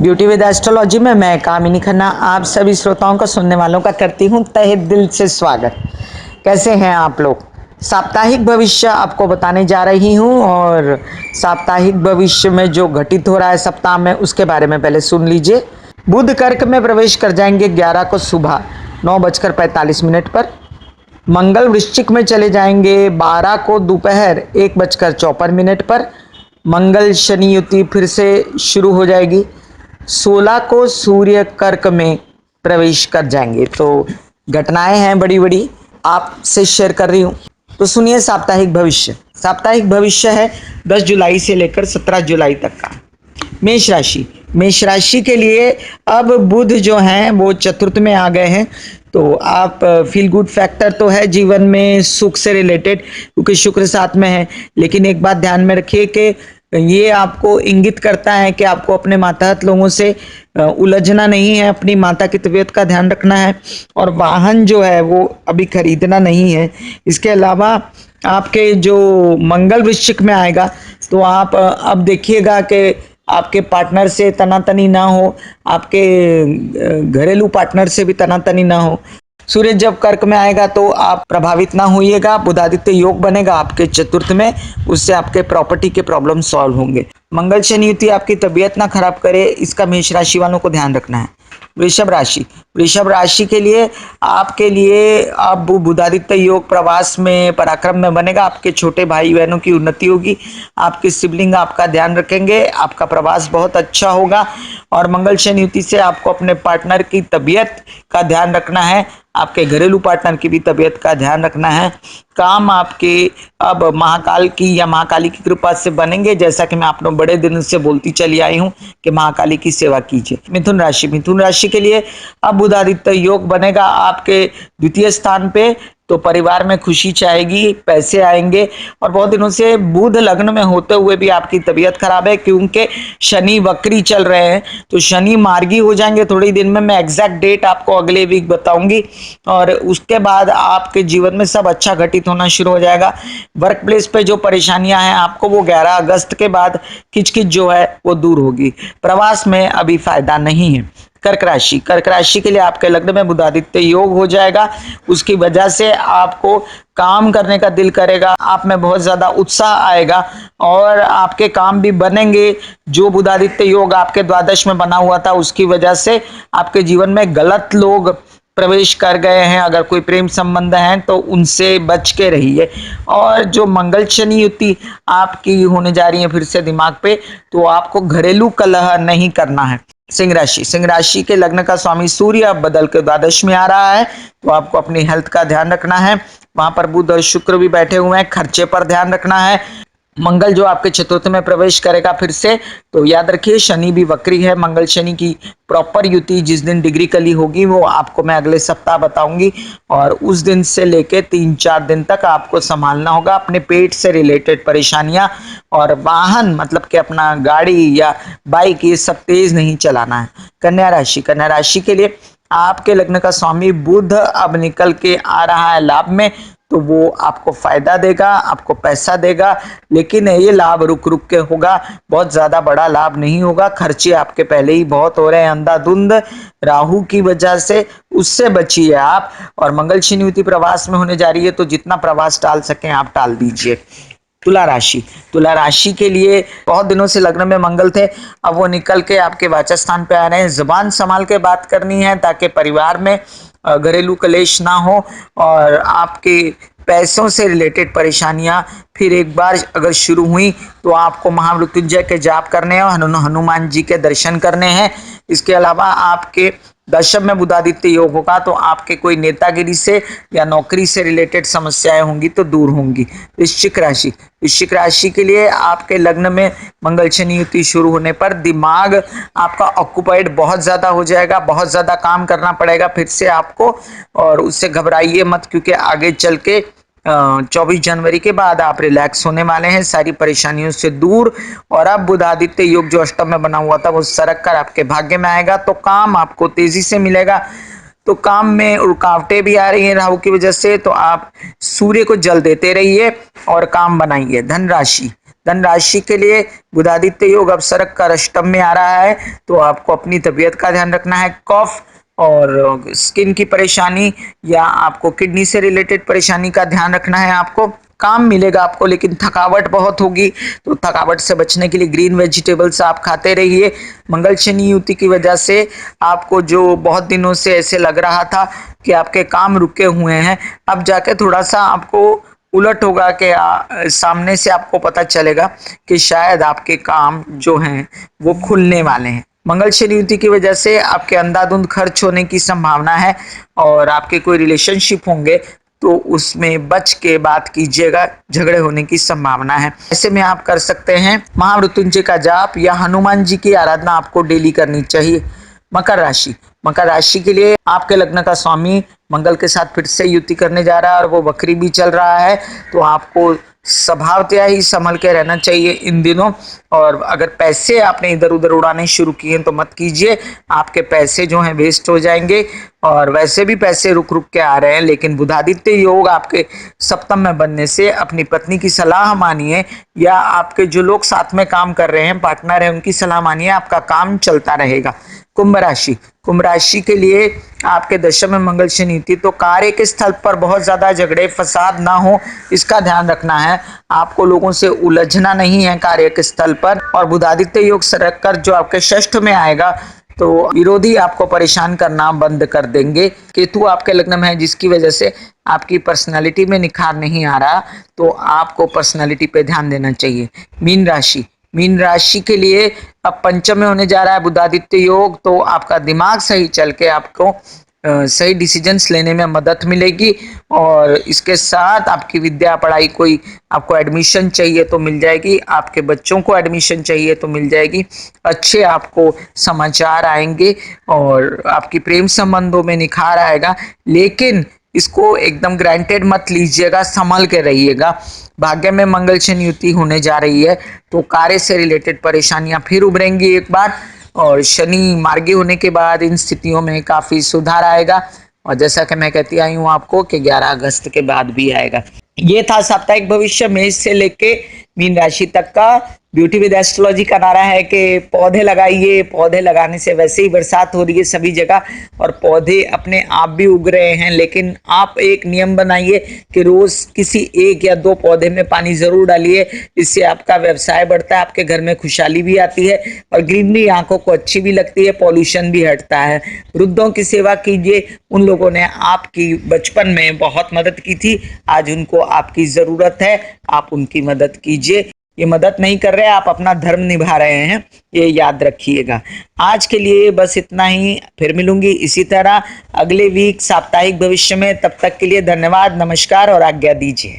Beauty with astrology में मैं कामिनी खन्ना आप सभी श्रोताओं का सुनने वालों का करती हूँ तहे दिल से स्वागत। कैसे हैं आप लोग। साप्ताहिक भविष्य आपको बताने जा रही हूँ और साप्ताहिक भविष्य में जो घटित हो रहा है सप्ताह में उसके बारे में पहले सुन लीजिए। बुध कर्क में प्रवेश कर जाएंगे 11 को सुबह 9:45 पर। मंगल वृश्चिक में चले जाएंगे 12 को दोपहर 1:54 पर। मंगल शनि युति फिर से शुरू हो जाएगी। 16 को सूर्य कर्क में प्रवेश कर जाएंगे। तो घटनाएं हैं बड़ी बड़ी आपसे शेयर कर रही हूं। तो सुनिए साप्ताहिक भविष्य। साप्ताहिक भविष्य है 10 जुलाई से लेकर 17 जुलाई तक का। मेष राशि। मेष राशि के लिए अब बुध जो हैं वो चतुर्थ में आ गए हैं। तो आप फील गुड फैक्टर तो है जीवन में सुख से रिलेटेड, क्योंकि शुक्र साथ में है। लेकिन एक बात ध्यान में रखिए कि ये आपको इंगित करता है कि आपको अपने मातहत लोगों से उलझना नहीं है, अपनी माता की तबीयत का ध्यान रखना है और वाहन जो है वो अभी खरीदना नहीं है। इसके अलावा आपके जो मंगल वृश्चिक में आएगा तो आप अब देखिएगा कि आपके पार्टनर से तनातनी ना हो, आपके घरेलू पार्टनर से भी तनातनी ना हो। सूर्य जब कर्क में आएगा तो आप प्रभावित ना होइएगा। बुधादित्य योग बनेगा आपके चतुर्थ में, उससे आपके प्रॉपर्टी के प्रॉब्लम सॉल्व होंगे। मंगल शनि युति आपकी तबीयत ना खराब करे, इसका मेष राशि वालों को ध्यान रखना है। वृषभ राशि। वृषभ राशि के लिए आपके लिए अब बुधादित्य योग प्रवास में पराक्रम में बनेगा। आपके छोटे भाई बहनों की उन्नति होगी, आपके सिबलिंग आपका ध्यान रखेंगे, आपका प्रवास बहुत अच्छा होगा। और मंगल शनि युति से आपको अपने पार्टनर की तबीयत का ध्यान रखना है, आपके घरेलू पार्टनर की भी तबीयत का ध्यान रखना है। काम आपके अब महाकाल की या महाकाली की कृपा से बनेंगे, जैसा कि मैं आप लोग बड़े दिन से बोलती चली आई हूं कि महाकाली की सेवा कीजिए। मिथुन राशि। मिथुन राशि के लिए अब बुधादित्य योग बनेगा आपके द्वितीय स्थान पे। तो परिवार में खुशी चाहेगी, पैसे आएंगे। और बहुत दिनों से बुध लग्न में होते हुए भी आपकी तबीयत खराब है, क्योंकि शनि वक्री चल रहे हैं। तो शनि मार्गी हो जाएंगे थोड़ी दिन में। मैं एग्जैक्ट डेट आपको अगले वीक बताऊंगी और उसके बाद आपके जीवन में सब अच्छा घटित होना शुरू हो जाएगा। वर्क प्लेस पे जो परेशानियां हैं आपको, वो 11 अगस्त के बाद खिचखिच जो है वो दूर होगी। प्रवास में अभी फायदा नहीं है। कर्क राशि। कर्क राशि के लिए आपके लग्न में बुधादित्य योग हो जाएगा, उसकी वजह से आपको काम करने का दिल करेगा, आप में बहुत ज्यादा उत्साह आएगा और आपके काम भी बनेंगे। जो बुधादित्य योग आपके द्वादश में बना हुआ था उसकी वजह से आपके जीवन में गलत लोग प्रवेश कर गए हैं। अगर कोई प्रेम संबंध है तो उनसे बच के रहिए। और जो मंगल शनि युति आपकी होने जा रही है फिर से दिमाग पे, तो आपको घरेलू कलह नहीं करना है। सिंह राशि। सिंह राशि के लग्न का स्वामी सूर्य अब बदल के द्वादश में आ रहा है, तो आपको अपनी हेल्थ का ध्यान रखना है। वहां पर बुध और शुक्र भी बैठे हुए हैं, खर्चे पर ध्यान रखना है। मंगल जो आपके चतुर्थ में प्रवेश करेगा फिर से, तो याद रखिए शनि भी वक्री है। मंगल शनि की प्रॉपर युति जिस दिन डिग्री कली होगी वो आपको मैं अगले सप्ताह बताऊंगी। और उस दिन से लेके 3-4 दिन तक आपको संभालना होगा अपने पेट से रिलेटेड परेशानियां। और वाहन मतलब कि अपना गाड़ी या बाइक ये सब तेज नहीं चलाना है। कन्या राशि। कन्या राशि के लिए आपके लग्न का स्वामी बुध अब निकल के आ रहा है लाभ में, तो वो आपको फायदा देगा, आपको पैसा देगा। लेकिन ये लाभ रुक रुक के होगा, बहुत ज्यादा बड़ा लाभ नहीं होगा। खर्चे आपके पहले ही बहुत हो रहे हैं अंधाधुंध राहु की वजह से, उससे बचिए आप। और मंगल शनि युति प्रवास में होने जा रही है, तो जितना प्रवास टाल सकें आप टाल दीजिए। तुला राशि। तुला राशि के लिए बहुत दिनों से लग्न में मंगल थे, अब वो निकल के आपके वाचस्पति पे आ रहे हैं। जुबान संभाल के बात करनी है ताकि परिवार में घरेलू कलेश ना हो और आपके पैसों से रिलेटेड परेशानियां फिर एक बार अगर शुरू हुई तो आपको महामृत्युंजय के जाप करने हैं, हनुमान जी के दर्शन करने हैं। इसके अलावा आपके दशम में बुधादित्य योग होगा, तो आपके कोई नेतागिरी से या नौकरी से रिलेटेड समस्याएं होंगी तो दूर होंगी। वृश्चिक राशि। वृश्चिक राशि के लिए आपके लग्न में मंगल शनि युति शुरू होने पर दिमाग आपका ऑक्युपाइड बहुत ज्यादा हो जाएगा, बहुत ज्यादा काम करना पड़ेगा फिर से आपको। और उससे घबराइए मत, क्योंकि आगे चल के 24 जनवरी के बाद आप रिलैक्स होने वाले हैं सारी परेशानियों से दूर। और अब बुधादित्य योग जो अष्टम में बना हुआ था वो सरक कर आपके भाग्य में आएगा, तो काम आपको तेजी से मिलेगा। तो काम में रुकावटें भी आ रही हैं राहु की वजह से, तो आप सूर्य को जल देते रहिए और काम बनाइए। धनराशि। धन राशि के लिए बुधादित्य योग अवसरक का अष्टम में आ रहा है, तो आपको अपनी तबीयत का ध्यान रखना है। कफ और स्किन की परेशानी या आपको किडनी से रिलेटेड परेशानी का ध्यान रखना है। आपको काम मिलेगा आपको, लेकिन थकावट बहुत होगी, तो थकावट से बचने के लिए ग्रीन वेजिटेबल्स आप खाते रहिए। मंगल शनि युति की वजह से आपको जो बहुत दिनों से ऐसे लग रहा था कि आपके काम रुके हुए हैं, अब जाके थोड़ा सा आपको उलट होगा कि सामने से आपको पता चलेगा कि शायद आपके काम जो हैं वो खुलने वाले हैं। मंगल शनि युति की वजह से आपके अंधाधुंध खर्च होने की संभावना है, और आपके कोई रिलेशनशिप होंगे तो उसमें बच के बात कीजिएगा, झगड़े होने की संभावना है। ऐसे में आप कर सकते हैं महामृत्युंजय का जाप या हनुमान जी की आराधना आपको डेली करनी चाहिए। मकर राशि, मकर राशि के लिए आपके लग्न का स्वामी मंगल के साथ फिर से युति करने जा रहा है, और वो वक्री भी चल रहा है, तो आपको स्वभावतया ही संभल के रहना चाहिए इन दिनों। और अगर पैसे आपने इधर उधर उड़ाने शुरू किए तो मत कीजिए, आपके पैसे जो हैं वेस्ट हो जाएंगे। और वैसे भी पैसे रुक रुक के आ रहे हैं, लेकिन बुधादित्य योग आपके सप्तम में बनने से अपनी पत्नी की सलाह मानिए, या आपके जो लोग साथ में काम कर रहे हैं, पार्टनर है, उनकी सलाह मानिए, आपका काम चलता रहेगा। कुंभ राशि, कुंभ राशि के लिए आपके दशम में मंगल शनि युति, तो कार्य के स्थल पर बहुत ज्यादा झगड़े फसाद ना हो, इसका ध्यान रखना है। आपको लोगों से उलझना नहीं है कार्य के स्थल पर। और बुधादित्य योग सरक कर जो आपके षष्ठ में आएगा, तो विरोधी आपको परेशान करना बंद कर देंगे। केतु आपके लग्न में है, जिसकी वजह से आपकी पर्सनालिटी में निखार नहीं आ रहा, तो आपको पर्सनालिटी पे ध्यान देना चाहिए। मीन राशि, मीन राशि के लिए अब पंचम में होने जा रहा है बुधादित्य योग, तो आपका दिमाग सही चल के आपको सही डिसीजंस लेने में मदद मिलेगी। और इसके साथ आपकी विद्या पढ़ाई, कोई आपको एडमिशन चाहिए तो मिल जाएगी, आपके बच्चों को एडमिशन चाहिए तो मिल जाएगी, अच्छे आपको समाचार आएंगे, और आपकी प्रेम संबंधों में निखार आएगा। लेकिन इसको एकदम ग्रांटेड मत लीजिएगा, संभल के रहिएगा। भाग्य में मंगल शनि युति होने जा रही है, तो कार्य से रिलेटेड परेशानियां फिर उभरेंगी एक बार, और शनि मार्गी होने के बाद इन स्थितियों में काफी सुधार आएगा। और जैसा कि मैं कहती आई हूँ आपको कि 11 अगस्त के बाद भी आएगा। ये था साप्ताहिक भविष्य मेष से लेके मीन राशि तक का। ब्यूटी विद एस्ट्रोलॉजी का नारा है कि पौधे लगाइए, पौधे लगाने से वैसे ही बरसात हो रही है सभी जगह, और पौधे अपने आप भी उग रहे हैं। लेकिन आप एक नियम बनाइए कि रोज किसी एक या दो पौधे में पानी जरूर डालिए, इससे आपका व्यवसाय बढ़ता है, आपके घर में खुशहाली भी आती है, और ग्रीनरी आंखों को अच्छी भी लगती है, पॉल्यूशन भी हटता है। वृद्धों की सेवा कीजिए, उन लोगों ने आपकी बचपन में बहुत मदद की थी, आज उनको आपकी जरूरत है, आप उनकी मदद कीजिए। ये मदद नहीं कर रहे, आप अपना धर्म निभा रहे हैं, ये याद रखिएगा। आज के लिए बस इतना ही, फिर मिलूंगी इसी तरह अगले वीक साप्ताहिक भविष्य में। तब तक के लिए धन्यवाद, नमस्कार और आज्ञा दीजिए।